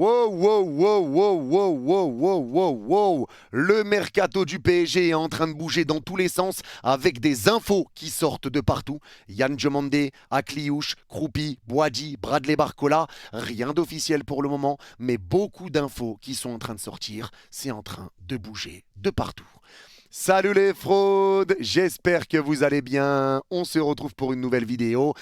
Wow, wow, wow, wow, wow, wow, wow, wow, wow. Le mercato du PSG est en train de bouger dans tous les sens avec des infos qui sortent de partout. Yann Diomandé, Akliouche, Kroupi, Boadi, Bradley Barcola. Rien d'officiel pour le moment, mais beaucoup d'infos qui sont en train de sortir. C'est en train de bouger de partout. Salut les fraudes, j'espère que vous allez bien. On se retrouve pour une nouvelle vidéo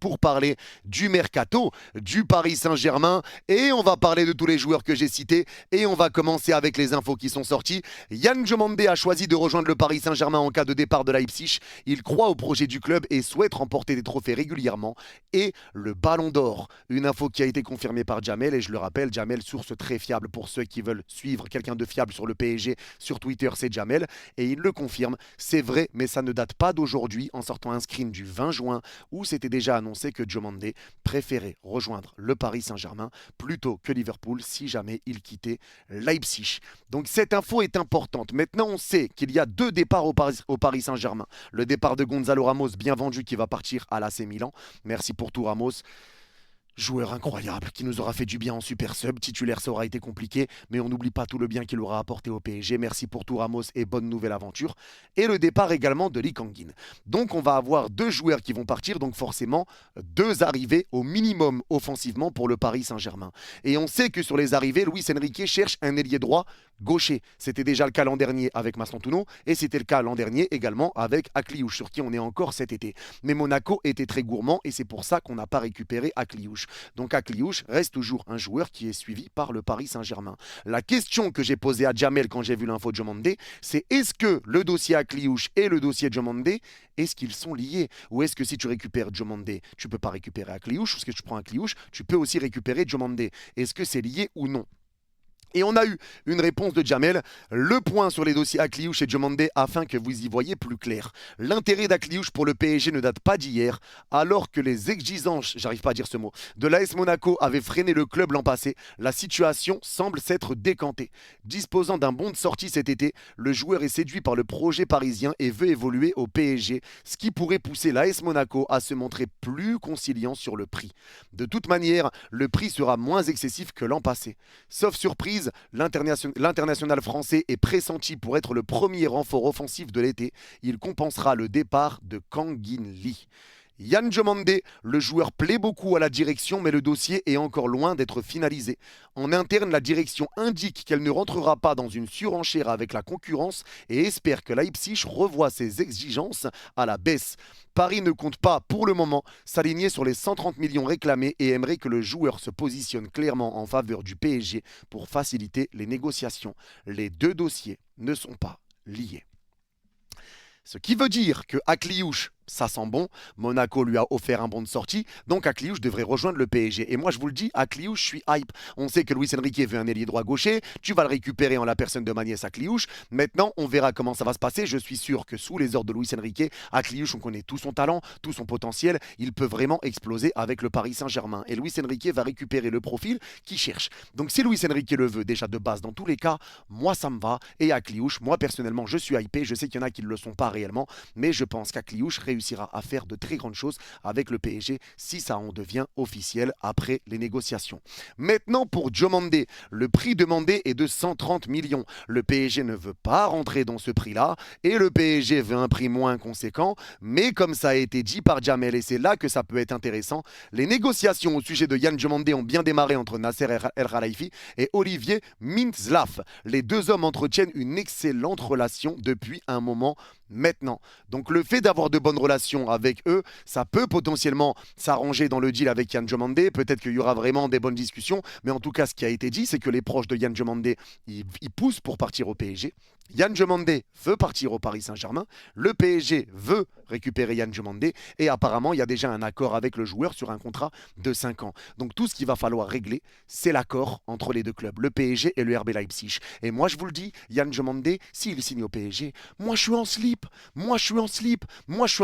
pour parler du mercato du Paris Saint-Germain et on va parler de tous les joueurs que j'ai cités et on va commencer avec les infos qui sont sorties. Yann Diomandé a choisi de rejoindre le Paris Saint-Germain en cas de départ de Leipzig. Il croit au projet du club et souhaite remporter des trophées régulièrement et le Ballon d'Or. Une info qui a été confirmée par Jamel et je le rappelle, Jamel, source très fiable pour ceux qui veulent suivre quelqu'un de fiable sur le PSG sur Twitter, c'est Jamel et il le confirme, c'est vrai mais ça ne date pas d'aujourd'hui en sortant un screen du 20 juin où c'était déjà annoncé que Diomandé préférait rejoindre le Paris Saint-Germain plutôt que Liverpool si jamais il quittait Leipzig. Donc cette info est importante. Maintenant on sait qu'il y a deux départs au Paris Saint-Germain. Le départ de Gonzalo Ramos bien vendu qui va partir à l'AC Milan. Merci pour tout Ramos. Joueur incroyable qui nous aura fait du bien en super sub. Titulaire, ça aura été compliqué, mais on n'oublie pas tout le bien qu'il aura apporté au PSG. Merci pour tout Ramos et bonne nouvelle aventure. Et le départ également de Lee Kang-in. Donc on va avoir deux joueurs qui vont partir, donc forcément deux arrivées au minimum offensivement pour le Paris Saint-Germain. Et on sait que sur les arrivées, Luis Enrique cherche un ailier droit gaucher. C'était déjà le cas l'an dernier avec Mastantuono et c'était le cas l'an dernier également avec Akliouche, sur qui on est encore cet été. Mais Monaco était très gourmand et c'est pour ça qu'on n'a pas récupéré Akliouche. Donc Akliouche reste toujours un joueur qui est suivi par le Paris Saint-Germain. La question que j'ai posée à Jamel quand j'ai vu l'info de Diomandé, c'est est-ce que le dossier Akliouche et le dossier Diomandé, est-ce qu'ils sont liés? Ou est-ce que si tu récupères Diomandé, tu ne peux pas récupérer Akliouche? Ou est-ce que tu prends Akliouche, tu peux aussi récupérer Diomandé? Est-ce que c'est lié ou non? Et on a eu une réponse de Jamel, le point sur les dossiers Akliouche et Diomandé afin que vous y voyez plus clair. L'intérêt d'Akliouche pour le PSG ne date pas d'hier, alors que les exigences, j'arrive pas à dire ce mot, de l'AS Monaco avaient freiné le club l'an passé, la situation semble s'être décantée. Disposant d'un bon de sortie cet été, le joueur est séduit par le projet parisien et veut évoluer au PSG, ce qui pourrait pousser l'AS Monaco à se montrer plus conciliant sur le prix. De toute manière, le prix sera moins excessif que l'an passé. Sauf surprise, l'international français est pressenti pour être le premier renfort offensif de l'été. Il compensera le départ de Kang-in Lee. Yann Diomandé, le joueur plaît beaucoup à la direction, mais le dossier est encore loin d'être finalisé. En interne, la direction indique qu'elle ne rentrera pas dans une surenchère avec la concurrence et espère que Leipzig revoie ses exigences à la baisse. Paris ne compte pas, pour le moment, s'aligner sur les 130 millions réclamés et aimerait que le joueur se positionne clairement en faveur du PSG pour faciliter les négociations. Les deux dossiers ne sont pas liés. Ce qui veut dire que Akliouche, ça sent bon. Monaco lui a offert un bon de sortie. Donc Akliouche devrait rejoindre le PSG. Et moi, je vous le dis, Akliouche, je suis hype. On sait que Luis Enrique veut un ailier droit gaucher. Tu vas le récupérer en la personne de Magnès Akliouche. Maintenant, on verra comment ça va se passer. Je suis sûr que sous les ordres de Luis Enrique, Akliouche, on connaît tout son talent, tout son potentiel. Il peut vraiment exploser avec le Paris Saint-Germain. Et Luis Enrique va récupérer le profil qu'il cherche. Donc si Luis Enrique le veut déjà de base dans tous les cas, moi, ça me va. Et Akliouche, moi, personnellement, je suis hypé. Je sais qu'il y en a qui ne le sont pas réellement. Mais je pense qu'Akliouche réussira à faire de très grandes choses avec le PSG si ça en devient officiel après les négociations. Maintenant pour Diomandé, le prix demandé est de 130 millions. Le PSG ne veut pas rentrer dans ce prix-là et le PSG veut un prix moins conséquent, mais comme ça a été dit par Jamel et c'est là que ça peut être intéressant, les négociations au sujet de Yann Diomandé ont bien démarré entre Nasser El Khelaifi et Olivier Mintzlaff. Les deux hommes entretiennent une excellente relation depuis un moment maintenant. Donc le fait d'avoir de bonnes relations avec eux, ça peut potentiellement s'arranger dans le deal avec Yann Diomandé. Peut-être qu'il y aura vraiment des bonnes discussions, mais en tout cas ce qui a été dit, c'est que les proches de Yann Diomandé, ils poussent pour partir au PSG. Yann Diomandé veut partir au Paris Saint-Germain, le PSG veut récupérer Yann Diomandé et apparemment il y a déjà un accord avec le joueur sur un contrat de 5 ans. Donc tout ce qu'il va falloir régler, c'est l'accord entre les deux clubs, le PSG et le RB Leipzig. Et moi je vous le dis, Yann Diomandé, s'il signe au PSG, moi je suis en slip, moi je suis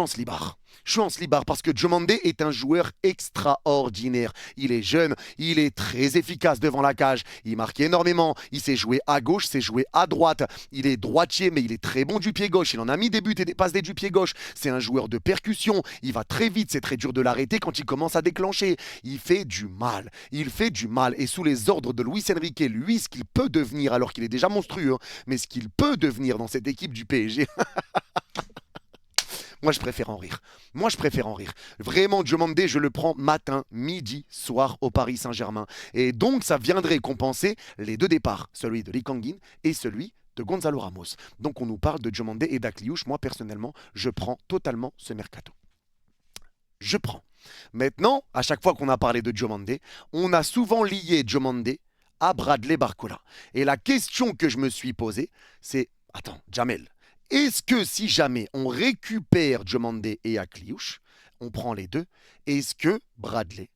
en slibard. Je suis en slibard parce que Diomandé est un joueur extraordinaire. Il est jeune, il est très efficace devant la cage, il marque énormément, il sait jouer à gauche, sait jouer à droite, il est est droitier, mais il est très bon du pied gauche. Il en a mis des buts et des passes du pied gauche. C'est un joueur de percussion. Il va très vite. C'est très dur de l'arrêter quand il commence à déclencher. Il fait du mal. Il fait du mal. Et sous les ordres de Luis Enrique, lui, ce qu'il peut devenir, alors qu'il est déjà monstrueux, hein, mais ce qu'il peut devenir dans cette équipe du PSG... Moi, je préfère en rire. Moi, je préfère en rire. Vraiment, Diomandé, je le prends matin, midi, soir au Paris Saint-Germain. Et donc, ça viendrait compenser les deux départs, celui de Lee Kang-in et celui de Gonzalo Ramos. Donc, on nous parle de Diomandé et d'Akliouche. Moi, personnellement, je prends totalement ce mercato. Je prends. Maintenant, à chaque fois qu'on a parlé de Diomandé, on a souvent lié Diomandé à Bradley Barcola. Et la question que je me suis posée, c'est, attends, Jamel, est-ce que si jamais on récupère Diomandé et Akliouche, on prend les deux, est-ce que Bradley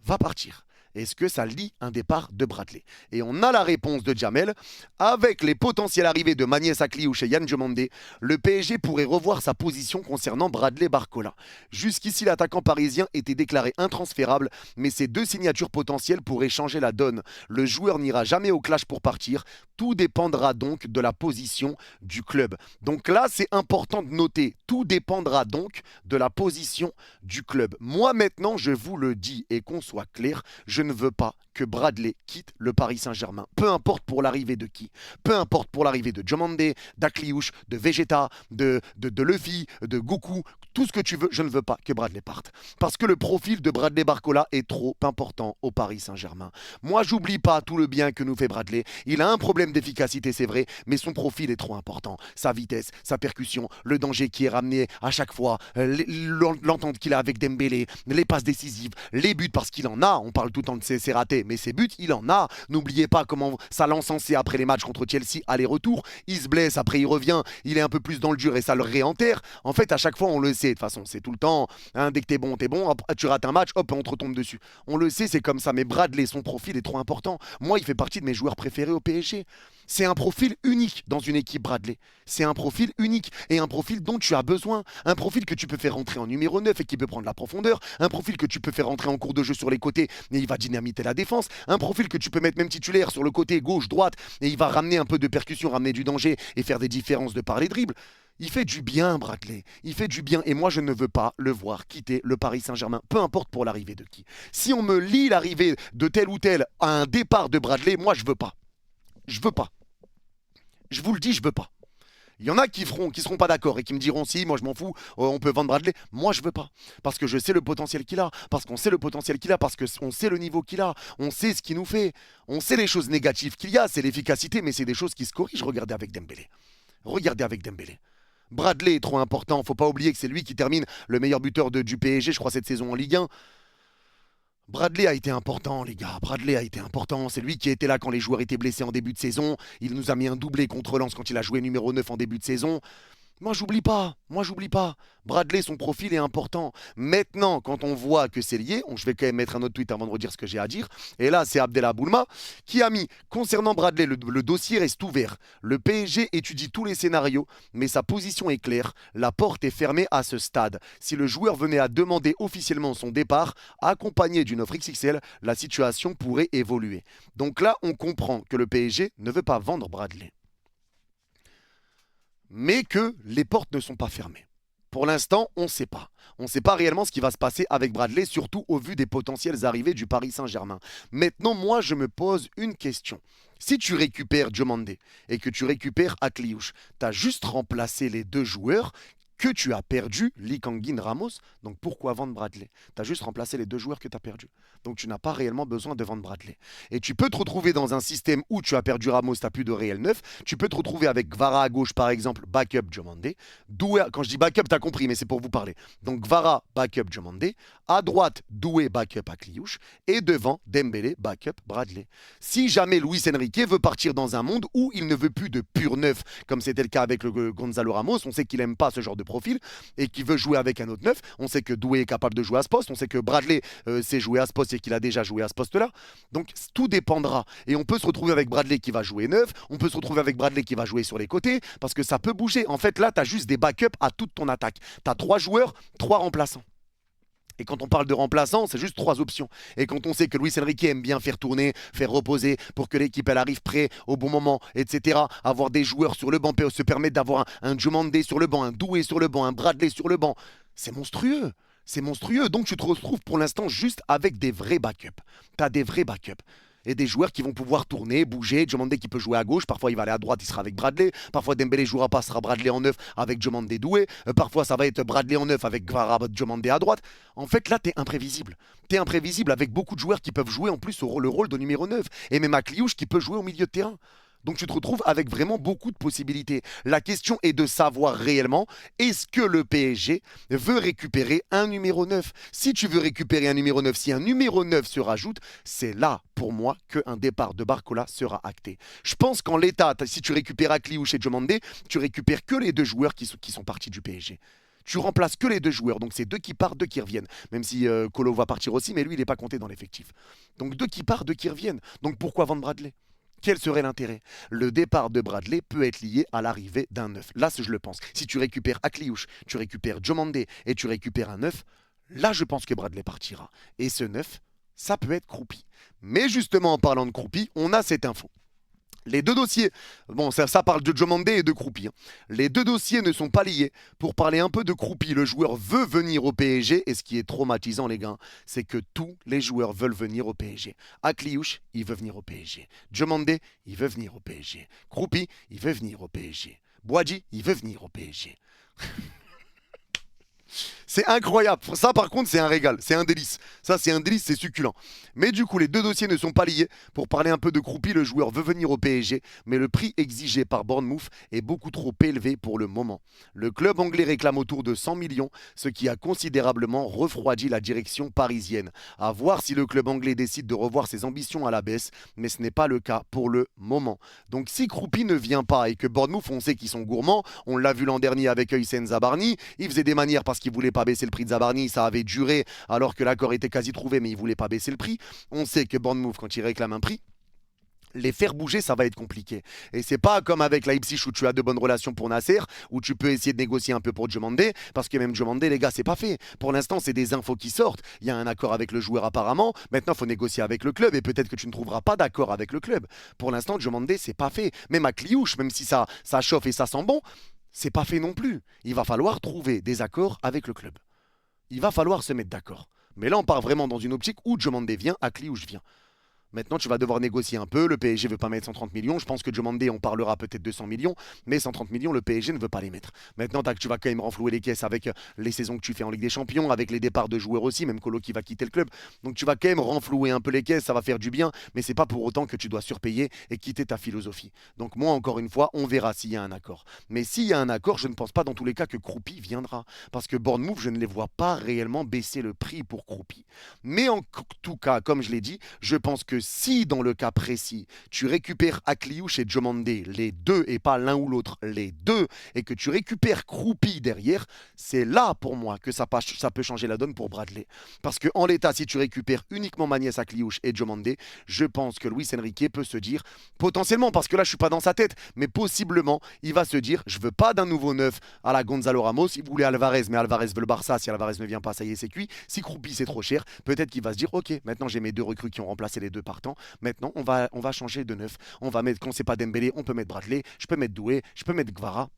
va partir ? Est-ce que ça lie un départ de Bradley? Et on a la réponse de Jamel. Avec les potentielles arrivées de Magnès Akliouche et Yann Diomandé, le PSG pourrait revoir sa position concernant Bradley Barcola. Jusqu'ici, l'attaquant parisien était déclaré intransférable, mais ces deux signatures potentielles pourraient changer la donne. Le joueur n'ira jamais au clash pour partir. Tout dépendra donc de la position du club. Donc là, c'est important de noter. Tout dépendra donc de la position du club. Moi, maintenant, je vous le dis et qu'on soit clair, je ne veux pas que Bradley quitte le Paris Saint-Germain. Peu importe pour l'arrivée de qui. Peu importe pour l'arrivée de Diomandé, d'Akliouche, de Vegeta, de Luffy, de Goku, tout ce que tu veux, je ne veux pas que Bradley parte. Parce que le profil de Bradley Barcola est trop important au Paris Saint-Germain. Moi, j'oublie pas tout le bien que nous fait Bradley. Il a un problème d'efficacité, c'est vrai, mais son profil est trop important. Sa vitesse, sa percussion, le danger qui est ramené à chaque fois, l'entente qu'il a avec Dembélé, les passes décisives, les buts, parce qu'il en a. On parle tout le temps de ses ratés, mais ses buts, il en a. N'oubliez pas comment ça l'encensait après les matchs contre Chelsea, aller-retour. Il se blesse, après il revient, il est un peu plus dans le dur et ça le réenterre. En fait, à chaque fois, on le sait. De toute façon, c'est tout le temps. Hein, dès que t'es bon, hop, tu rates un match, hop, on te retombe dessus. On le sait, c'est comme ça. Mais Bradley, son profil est trop important. Moi, il fait partie de mes joueurs préférés au PSG. C'est un profil unique dans une équipe Bradley. C'est un profil unique et un profil dont tu as besoin. Un profil que tu peux faire rentrer en numéro 9 et qui peut prendre la profondeur. Un profil que tu peux faire rentrer en cours de jeu sur les côtés et il va dynamiter la défense. Un profil que tu peux mettre même titulaire sur le côté gauche, droite et il va ramener un peu de percussion, ramener du danger et faire des différences de par les dribbles. Il fait du bien, Bradley. Il fait du bien. Et moi, je ne veux pas le voir quitter le Paris Saint-Germain, peu importe pour l'arrivée de qui. Si on me lie l'arrivée de tel ou tel à un départ de Bradley, moi, je veux pas. Je veux pas. Je vous le dis, je veux pas. Il y en a qui seront pas d'accord et qui me diront si, moi je m'en fous, on peut vendre Bradley. Moi je veux pas. Parce que je sais le potentiel qu'il a. Parce qu'on sait le potentiel qu'il a. Parce qu'on sait le niveau qu'il a. On sait ce qu'il nous fait. On sait les choses négatives qu'il y a. C'est l'efficacité, mais c'est des choses qui se corrigent. Regardez avec Dembélé. Regardez avec Dembélé. Bradley est trop important. Faut pas oublier que c'est lui qui termine le meilleur buteur du PSG, je crois, cette saison en Ligue 1. Bradley a été important, les gars. Bradley a été important. C'est lui qui était là quand les joueurs étaient blessés en début de saison. Il nous a mis un doublé contre Lens quand il a joué numéro 9 en début de saison. Moi, j'oublie pas. Bradley, son profil est important. Maintenant, quand on voit que c'est lié, je vais quand même mettre un autre tweet avant de redire ce que j'ai à dire. Et là, c'est Abdellah Boulma qui a mis, concernant Bradley, le dossier reste ouvert. Le PSG étudie tous les scénarios, mais sa position est claire. La porte est fermée à ce stade. Si le joueur venait à demander officiellement son départ, accompagné d'une offre XXL, la situation pourrait évoluer. Donc là, on comprend que le PSG ne veut pas vendre Bradley, mais que les portes ne sont pas fermées. Pour l'instant, on ne sait pas. On ne sait pas réellement ce qui va se passer avec Bradley, surtout au vu des potentielles arrivées du Paris Saint-Germain. Maintenant, moi, je me pose une question. Si tu récupères Diomandé et que tu récupères Akliouche, tu as juste remplacé les deux joueurs que tu as perdu, Lee Kang-in, Ramos. Donc pourquoi vendre Bradley? Tu as juste remplacé les deux joueurs que tu as perdus. Donc tu n'as pas réellement besoin de vendre Bradley. Et tu peux te retrouver dans un système où tu as perdu Ramos, tu n'as plus de réel neuf. Tu peux te retrouver avec Gvara à gauche, par exemple, backup Diomandé. Doué, quand je dis backup, tu as compris, mais c'est pour vous parler. Donc Gvara, backup Diomandé. À droite, Doué, backup Akliouche. Et devant, Dembélé, backup Bradley. Si jamais Luis Enrique veut partir dans un monde où il ne veut plus de pur neuf, comme c'était le cas avec le Gonzalo Ramos, on sait qu'il n'aime pas ce genre de profil et qui veut jouer avec un autre neuf. On sait que Doué est capable de jouer à ce poste. On sait que Bradley sait jouer à ce poste et qu'il a déjà joué à ce poste-là. Donc tout dépendra. Et on peut se retrouver avec Bradley qui va jouer neuf. On peut se retrouver avec Bradley qui va jouer sur les côtés parce que ça peut bouger. En fait, là, tu as juste des backups à toute ton attaque. Tu as 3 joueurs, 3 remplaçants. Et quand on parle de remplaçants, c'est juste 3 options. Et quand on sait que Luis Enrique aime bien faire tourner, faire reposer pour que l'équipe elle arrive prêt au bon moment, etc. Avoir des joueurs sur le banc, se permettre d'avoir un Diomandé sur le banc, un Doué sur le banc, un Bradley sur le banc, c'est monstrueux. C'est monstrueux. Donc tu te retrouves pour l'instant juste avec des vrais backups. Tu as des vrais backups. Et des joueurs qui vont pouvoir tourner, bouger. Diomandé qui peut jouer à gauche, parfois il va aller à droite, il sera avec Bradley. Parfois Dembélé jouera pas, sera Bradley en neuf avec Diomandé Doué. Parfois ça va être Bradley en neuf avec Gvara Diomandé à droite. En fait là t'es imprévisible. T'es imprévisible avec beaucoup de joueurs qui peuvent jouer en plus le rôle de numéro 9. Et même Akliouche qui peut jouer au milieu de terrain. Donc tu te retrouves avec vraiment beaucoup de possibilités. La question est de savoir réellement, est-ce que le PSG veut récupérer un numéro 9? Si tu veux récupérer un numéro 9, si un numéro 9 se rajoute, c'est là pour moi qu'un départ de Barcola sera acté. Je pense qu'en l'état, si tu récupères Akliouche et Diomandé, tu récupères que les deux joueurs qui sont partis du PSG. Tu remplaces que les deux joueurs, donc c'est deux qui partent, deux qui reviennent. Même si Kolo va partir aussi, mais lui il n'est pas compté dans l'effectif. Donc deux qui partent, deux qui reviennent. Donc pourquoi vendre Bradley? Quel serait l'intérêt? Le départ de Bradley peut être lié à l'arrivée d'un neuf. Là, je le pense. Si tu récupères Akliouche, tu récupères Diomandé et tu récupères un neuf, là, je pense que Bradley partira. Et ce neuf, ça peut être Croupi. Mais justement, en parlant de Croupi, on a cette info. Les deux dossiers, bon ça parle de Diomandé et de Croupi. Les deux dossiers ne sont pas liés. Pour parler un peu de Croupi, le joueur veut venir au PSG et ce qui est traumatisant les gars, c'est que tous les joueurs veulent venir au PSG. Akliouche, il veut venir au PSG. Diomandé, il veut venir au PSG. Croupi, il veut venir au PSG. Boadji, il veut venir au PSG. C'est incroyable. Ça, par contre, c'est un régal. C'est un délice. Ça, c'est un délice, c'est succulent. Mais du coup, les deux dossiers ne sont pas liés. Pour parler un peu de Croupi, le joueur veut venir au PSG, mais le prix exigé par Bournemouth est beaucoup trop élevé pour le moment. Le club anglais réclame autour de 100 millions, ce qui a considérablement refroidi la direction parisienne. À voir si le club anglais décide de revoir ses ambitions à la baisse, mais ce n'est pas le cas pour le moment. Donc si Croupi ne vient pas et que Bournemouth, on sait qu'ils sont gourmands, on l'a vu l'an dernier avec Hysén Zabarni, il faisait des manières parce qu'il voulait pas baisser le prix de Zabarni, ça avait duré alors que l'accord était quasi trouvé, mais il voulait pas baisser le prix. On sait que Bournemouth, quand il réclame un prix, les faire bouger, ça va être compliqué. Et c'est pas comme avec Leipzig où tu as de bonnes relations pour Nasser, où tu peux essayer de négocier un peu pour Diomandé, parce que même Diomandé, les gars, c'est pas fait. Pour l'instant, c'est des infos qui sortent. Il y a un accord avec le joueur apparemment. Maintenant, il faut négocier avec le club et peut-être que tu ne trouveras pas d'accord avec le club. Pour l'instant, Diomandé, c'est pas fait. Même à Kliouche, même si ça chauffe et ça sent bon, c'est pas fait non plus. Il va falloir trouver des accords avec le club. Il va falloir se mettre d'accord. Mais là, on part vraiment dans une optique où Diomandé vient, Akliouche vient. Maintenant, tu vas devoir négocier un peu. Le PSG ne veut pas mettre 130 millions. Je pense que Diomandé, on parlera peut-être de 100 millions. Mais 130 millions, le PSG ne veut pas les mettre. Maintenant, tu vas quand même renflouer les caisses avec les saisons que tu fais en Ligue des Champions, avec les départs de joueurs aussi, même Kolo qui va quitter le club. Donc tu vas quand même renflouer un peu les caisses. Ça va faire du bien. Mais c'est pas pour autant que tu dois surpayer et quitter ta philosophie. Donc moi, encore une fois, on verra s'il y a un accord. Mais s'il y a un accord, je ne pense pas dans tous les cas que Croupi viendra. Parce que Bournemouth, je ne les vois pas réellement baisser le prix pour Croupi. Mais en tout cas, comme je l'ai dit, je pense que si dans le cas précis, tu récupères Akliouche et Diomandé, les deux et pas l'un ou l'autre, les deux, et que tu récupères Croupi derrière, c'est là pour moi que ça peut changer la donne pour Bradley. Parce qu'en l'état, si tu récupères uniquement Magnès Akliouche et Diomandé, je pense que Luis Enrique peut se dire, potentiellement, parce que là je suis pas dans sa tête, mais possiblement, il va se dire, je veux pas d'un nouveau neuf à la Gonzalo Ramos, il voulait Alvarez, mais Alvarez veut le Barça, si Alvarez ne vient pas, ça y est, c'est cuit. Si Croupi c'est trop cher, peut-être qu'il va se dire, ok, maintenant j'ai mes deux recrues qui ont remplacé les deux partants, maintenant on va changer de neuf. On va mettre, quand c'est pas Dembélé, on peut mettre Bradley, je peux mettre Doué, je peux mettre Gvara.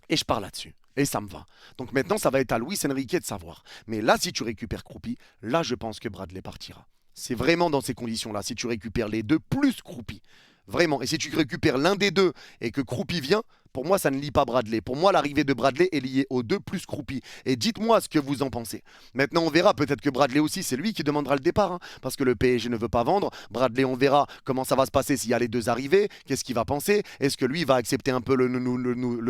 Et je pars là-dessus. Et ça me va. Donc maintenant, ça va être à Luis Enrique de savoir. Mais là, si tu récupères Croupi, là, je pense que Bradley partira. C'est vraiment dans ces conditions-là. Si tu récupères les deux plus Croupi. Vraiment. Et si tu récupères l'un des deux et que Croupi vient, pour moi, ça ne lie pas Bradley. Pour moi, l'arrivée de Bradley est liée aux deux plus Croupi. Et dites-moi ce que vous en pensez. Maintenant, on verra. Peut-être que Bradley aussi, c'est lui qui demandera le départ. Parce que le PSG ne veut pas vendre. Bradley, on verra comment ça va se passer s'il y a les deux arrivées. Qu'est-ce qu'il va penser? Est-ce que lui va accepter un peu le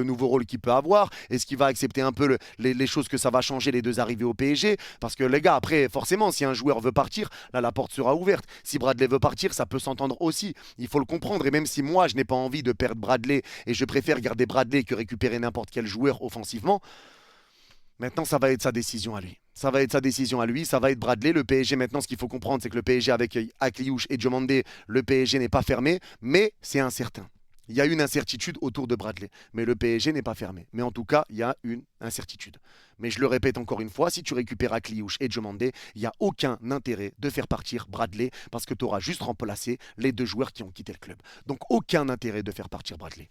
nouveau rôle qu'il peut avoir? Est-ce qu'il va accepter un peu les choses que ça va changer les deux arrivées au PSG? Parce que les gars, après, forcément, si un joueur veut partir, là, la porte sera ouverte. Si Bradley veut partir, ça peut s'entendre aussi. Il faut le comprendre. Et même si moi, je n'ai pas envie de perdre Bradley et je préfère garder Bradley que récupérer n'importe quel joueur offensivement, maintenant ça va être sa décision à lui. Ça va être sa décision à lui, ça va être Bradley. Le PSG maintenant, ce qu'il faut comprendre, c'est que le PSG avec Akliouche et Diomandé, le PSG n'est pas fermé, mais c'est incertain. Il y a une incertitude autour de Bradley. Mais le PSG n'est pas fermé. Mais en tout cas, il y a une incertitude. Mais je le répète encore une fois, si tu récupères Akliouche et Diomandé, il n'y a aucun intérêt de faire partir Bradley parce que tu auras juste remplacé les deux joueurs qui ont quitté le club. Donc aucun intérêt de faire partir Bradley.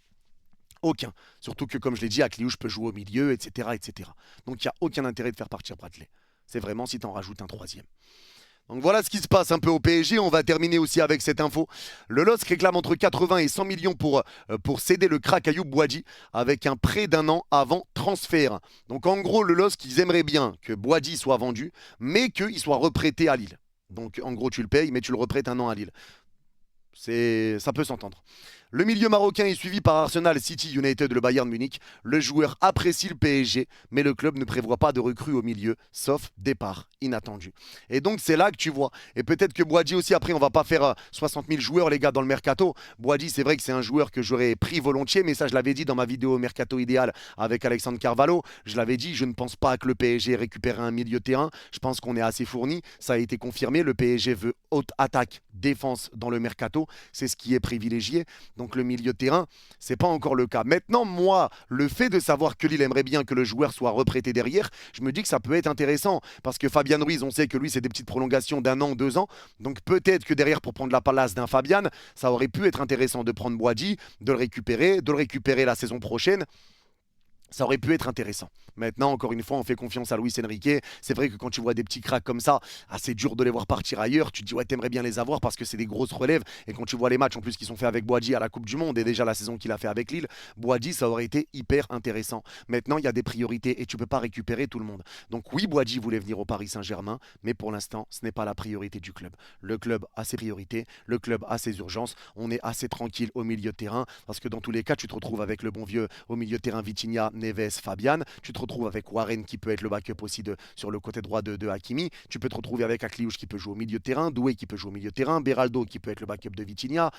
Aucun. Surtout que, comme je l'ai dit, Akliouche peut jouer au milieu, etc. etc. Donc il n'y a aucun intérêt de faire partir Bradley. C'est vraiment si tu en rajoutes un troisième. Donc voilà ce qui se passe un peu au PSG. On va terminer aussi avec cette info. Le LOSC réclame entre 80 et 100 millions pour céder le crack Ayoub Boadi avec un prêt d'un an avant transfert. Donc en gros, le LOSC, ils aimeraient bien que Boadi soit vendu, mais qu'il soit reprêté à Lille. Donc en gros, tu le payes, mais tu le reprêtes un an à Lille. Ça peut s'entendre. Le milieu marocain est suivi par Arsenal, City, United, le Bayern Munich. Le joueur apprécie le PSG, mais le club ne prévoit pas de recrue au milieu, sauf départ inattendu. Et donc c'est là que tu vois. Et peut-être que Boadi aussi, après on va pas faire 60 000 joueurs les gars dans le mercato. Boadi c'est vrai que c'est un joueur que j'aurais pris volontiers, mais ça je l'avais dit dans ma vidéo mercato idéal avec Alexandre Carvalho. Je l'avais dit, je ne pense pas que le PSG récupère un milieu de terrain. Je pense qu'on est assez fourni. Ça a été confirmé. Le PSG veut haute attaque, défense dans le mercato. C'est ce qui est privilégié. Donc le milieu de terrain, c'est pas encore le cas. Maintenant, moi, le fait de savoir que Lille aimerait bien que le joueur soit reprêté derrière, je me dis que ça peut être intéressant. Parce que Fabian Ruiz, on sait que lui, c'est des petites prolongations d'un an, 2 ans. Donc peut-être que derrière, pour prendre la place d'un Fabian, ça aurait pu être intéressant de prendre Boadi, de le récupérer la saison prochaine. Ça aurait pu être intéressant. Maintenant, encore une fois, on fait confiance à Luis Enrique. C'est vrai que quand tu vois des petits cracks comme ça, c'est dur de les voir partir ailleurs. Tu te dis, ouais, t'aimerais bien les avoir parce que c'est des grosses relèves. Et quand tu vois les matchs en plus qui sont faits avec Boadi à la Coupe du Monde et déjà la saison qu'il a fait avec Lille, Boadi, ça aurait été hyper intéressant. Maintenant, il y a des priorités et tu ne peux pas récupérer tout le monde. Donc oui, Boadi voulait venir au Paris Saint-Germain, mais pour l'instant, ce n'est pas la priorité du club. Le club a ses priorités, le club a ses urgences. On est assez tranquille au milieu de terrain parce que dans tous les cas, tu te retrouves avec le bon vieux au milieu de terrain Vitinha, Neves, Fabian. Tu te retrouves avec Warren qui peut être le backup aussi sur le côté droit de Hakimi. Tu peux te retrouver avec Akliouche qui peut jouer au milieu de terrain, Doué qui peut jouer au milieu de terrain, Beraldo qui peut être le backup de Vitinha.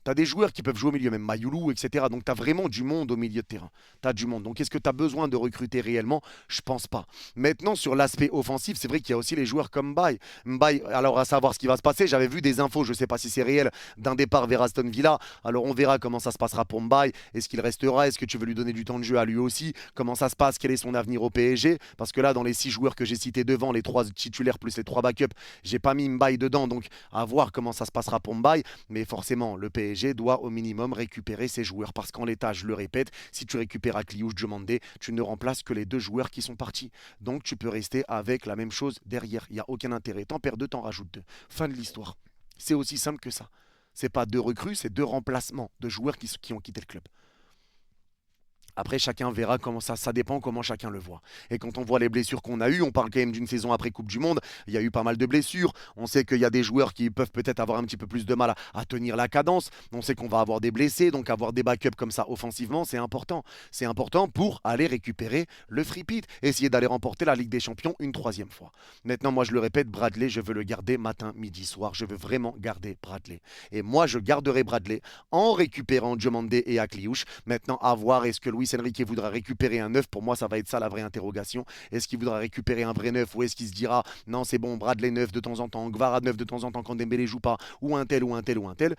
Tu as des joueurs qui peuvent jouer au milieu, même Mayoulou, etc. Donc tu as vraiment du monde au milieu de terrain. Tu as du monde. Donc est-ce que tu as besoin de recruter réellement? Je pense pas. Maintenant, sur l'aspect offensif, c'est vrai qu'il y a aussi les joueurs comme Mbaye. Mbaye, alors à savoir ce qui va se passer, j'avais vu des infos, je ne sais pas si c'est réel, d'un départ vers Aston Villa. Alors on verra comment ça se passera pour Mbaye. Est-ce qu'il restera? Est-ce que tu veux lui donner du temps de jeu à lui aussi? Comment ça se passe? Quel est son avenir au PSG? Parce que là, dans les 6 joueurs que j'ai cités devant, les 3 titulaires plus les 3 backups, j'ai pas mis Mbaye dedans. Donc à voir comment ça se passera pour Mbaye. Mais forcément, le PSG doit au minimum récupérer ses joueurs parce qu'en l'état, je le répète, si tu récupères Akliouche, Diomandé, tu ne remplaces que les 2 joueurs qui sont partis. Donc tu peux rester avec la même chose derrière. Il n'y a aucun intérêt. T'en perds 2, t'en rajoutes 2. Fin de l'histoire. C'est aussi simple que ça. C'est pas 2 recrues, c'est 2 remplacements de joueurs qui ont quitté le club. Après, chacun verra comment ça dépend comment chacun le voit. Et quand on voit les blessures qu'on a eues, on parle quand même d'une saison après Coupe du Monde, il y a eu pas mal de blessures. On sait qu'il y a des joueurs qui peuvent peut-être avoir un petit peu plus de mal à tenir la cadence. On sait qu'on va avoir des blessés, donc avoir des backups comme ça offensivement, c'est important. C'est important pour aller récupérer le free pit, essayer d'aller remporter la Ligue des Champions une 3e fois. Maintenant, moi je le répète, Bradley, je veux le garder matin, midi, soir. Je veux vraiment garder Bradley. Et moi, je garderai Bradley en récupérant Diomandé et Akliouche. Maintenant, à voir est-ce que Luis Enrique voudra récupérer un neuf. Pour moi, ça va être ça la vraie interrogation. Est-ce qu'il voudra récupérer un vrai neuf ou est-ce qu'il se dira non, c'est bon, Bradley neuf de temps en temps, Gvara neuf de temps en temps quand Dembélé joue pas, ou un tel, ou un tel, ou un tel.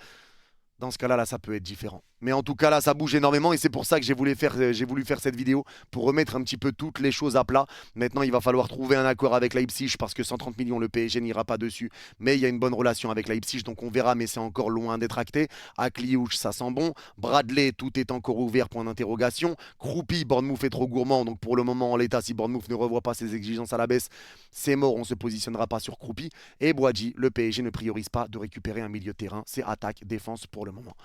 Dans ce cas-là, là, ça peut être différent. Mais en tout cas, là, ça bouge énormément et c'est pour ça que j'ai voulu faire cette vidéo pour remettre un petit peu toutes les choses à plat. Maintenant, il va falloir trouver un accord avec Leipzig parce que 130 millions, le PSG n'ira pas dessus. Mais il y a une bonne relation avec Leipzig, donc on verra, mais c'est encore loin d'être acté. Akliouche, ça sent bon. Bradley, tout est encore ouvert, point d'interrogation. Kroupi, Bournemouth est trop gourmand, donc pour le moment, en l'état, si Bournemouth ne revoit pas ses exigences à la baisse, c'est mort, on ne se positionnera pas sur Kroupi. Et Boadi, le PSG ne priorise pas de récupérer un milieu de terrain, c'est attaque, défense pour le moment.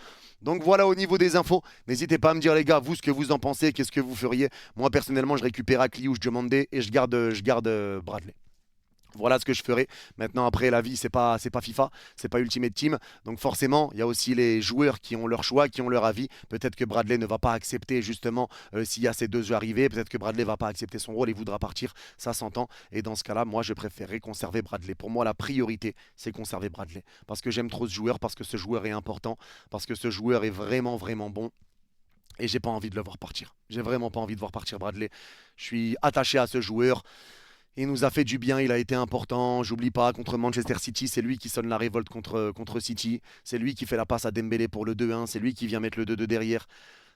Donc voilà au niveau des infos. N'hésitez pas à me dire les gars, vous ce que vous en pensez, qu'est-ce que vous feriez. Moi personnellement je récupère Akliouche, Diomandé et je garde Bradley. Voilà ce que je ferai. Maintenant, après, la vie, c'est pas FIFA, c'est pas Ultimate Team. Donc forcément, il y a aussi les joueurs qui ont leur choix, qui ont leur avis. Peut-être que Bradley ne va pas accepter justement s'il y a ces 2 jeux arrivés. Peut-être que Bradley va pas accepter son rôle et voudra partir. Ça s'entend. Et dans ce cas-là, moi, je préférerais conserver Bradley. Pour moi, la priorité, c'est conserver Bradley. Parce que j'aime trop ce joueur, parce que ce joueur est important, parce que ce joueur est vraiment, vraiment bon. Et j'ai pas envie de le voir partir. J'ai vraiment pas envie de voir partir Bradley. Je suis attaché à ce joueur. Il nous a fait du bien, il a été important. J'oublie pas, contre Manchester City, c'est lui qui sonne la révolte contre City. C'est lui qui fait la passe à Dembélé pour le 2-1. C'est lui qui vient mettre le 2-2 derrière.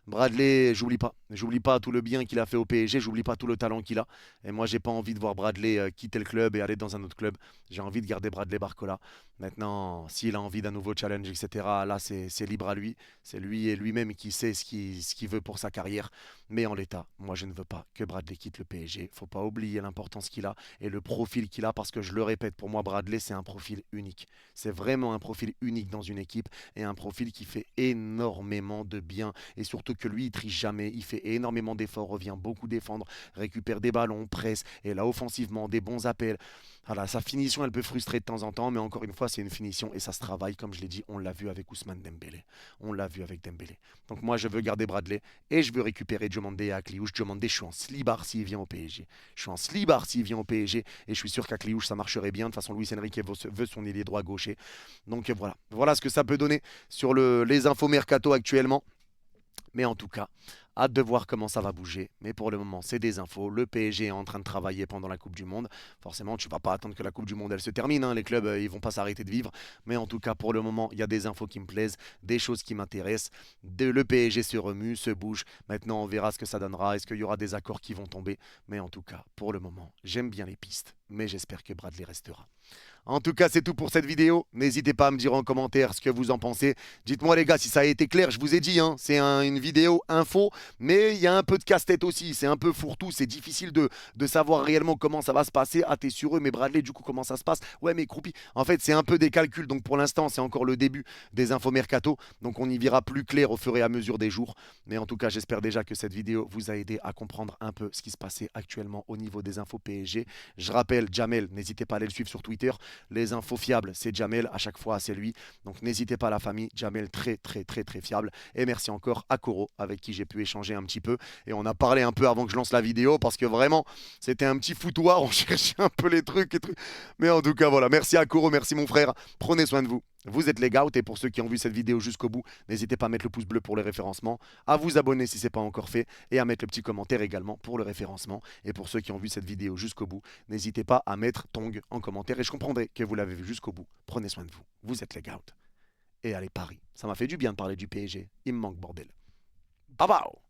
Bradley, j'oublie pas. J'oublie pas tout le bien qu'il a fait au PSG, j'oublie pas tout le talent qu'il a. Et moi, j'ai pas envie de voir Bradley quitter le club et aller dans un autre club. J'ai envie de garder Bradley Barcola. Maintenant, s'il a envie d'un nouveau challenge, etc., là, c'est libre à lui. C'est lui et lui-même qui sait ce qu'il veut pour sa carrière. Mais en l'état, moi, je ne veux pas que Bradley quitte le PSG. Faut pas oublier l'importance qu'il a et le profil qu'il a, parce que je le répète, pour moi, Bradley, c'est un profil unique. C'est vraiment un profil unique dans une équipe et un profil qui fait énormément de bien. Et surtout que lui, il triche jamais, il fait énormément d'efforts, revient beaucoup défendre, récupère des ballons, presse, et là offensivement, des bons appels. Voilà, sa finition, elle peut frustrer de temps en temps, mais encore une fois, c'est une finition et ça se travaille, comme je l'ai dit, on l'a vu avec Ousmane Dembélé. On l'a vu avec Dembélé. Donc moi, je veux garder Bradley et je veux récupérer Diomandé et Akliouche. Diomandé, je suis en slibard s'il vient au PSG. Je suis en slibard s'il vient au PSG et je suis sûr qu'Akliouche, ça marcherait bien. De toute façon, Luis Enrique veut son ailier droit gaucher. Donc voilà. Voilà ce que ça peut donner sur les infos mercato actuellement. Mais en tout cas, hâte de voir comment ça va bouger. Mais pour le moment, c'est des infos. Le PSG est en train de travailler pendant la Coupe du Monde. Forcément, tu ne vas pas attendre que la Coupe du Monde elle se termine, hein. Les clubs, ils vont pas s'arrêter de vivre. Mais en tout cas, pour le moment, il y a des infos qui me plaisent, des choses qui m'intéressent. Le PSG se remue, se bouge. Maintenant, on verra ce que ça donnera. Est-ce qu'il y aura des accords qui vont tomber? Mais en tout cas, pour le moment, j'aime bien les pistes. Mais j'espère que Bradley restera. En tout cas, c'est tout pour cette vidéo. N'hésitez pas à me dire en commentaire ce que vous en pensez. Dites-moi les gars si ça a été clair. Je vous ai dit, hein, c'est une vidéo info, mais il y a un peu de casse-tête aussi. C'est un peu fourre-tout. C'est difficile de savoir réellement comment ça va se passer. Ah, t'es sur eux, mais Bradley, du coup, comment ça se passe? Ouais, mais Croupi. En fait, c'est un peu des calculs. Donc pour l'instant, c'est encore le début des infos mercato. Donc on y verra plus clair au fur et à mesure des jours. Mais en tout cas, j'espère déjà que cette vidéo vous a aidé à comprendre un peu ce qui se passait actuellement au niveau des infos PSG. Je rappelle, Jamel, n'hésitez pas à aller le suivre sur Twitter. Les infos fiables, c'est Jamel, à chaque fois c'est lui. Donc n'hésitez pas, la famille, Jamel très très très très fiable. Et merci encore à Koro avec qui j'ai pu échanger un petit peu. Et on a parlé un peu avant que je lance la vidéo parce que vraiment c'était un petit foutoir, on cherchait un peu les trucs et trucs. Mais en tout cas voilà, merci à Koro, merci mon frère. Prenez soin de vous. Vous êtes les gars, et pour ceux qui ont vu cette vidéo jusqu'au bout, n'hésitez pas à mettre le pouce bleu pour le référencement, à vous abonner si ce n'est pas encore fait, et à mettre le petit commentaire également pour le référencement. Et pour ceux qui ont vu cette vidéo jusqu'au bout, n'hésitez pas à mettre Tong en commentaire, et je comprendrai que vous l'avez vu jusqu'au bout. Prenez soin de vous, vous êtes les gars. Et allez Paris, ça m'a fait du bien de parler du PSG, il me manque bordel. Bye bye.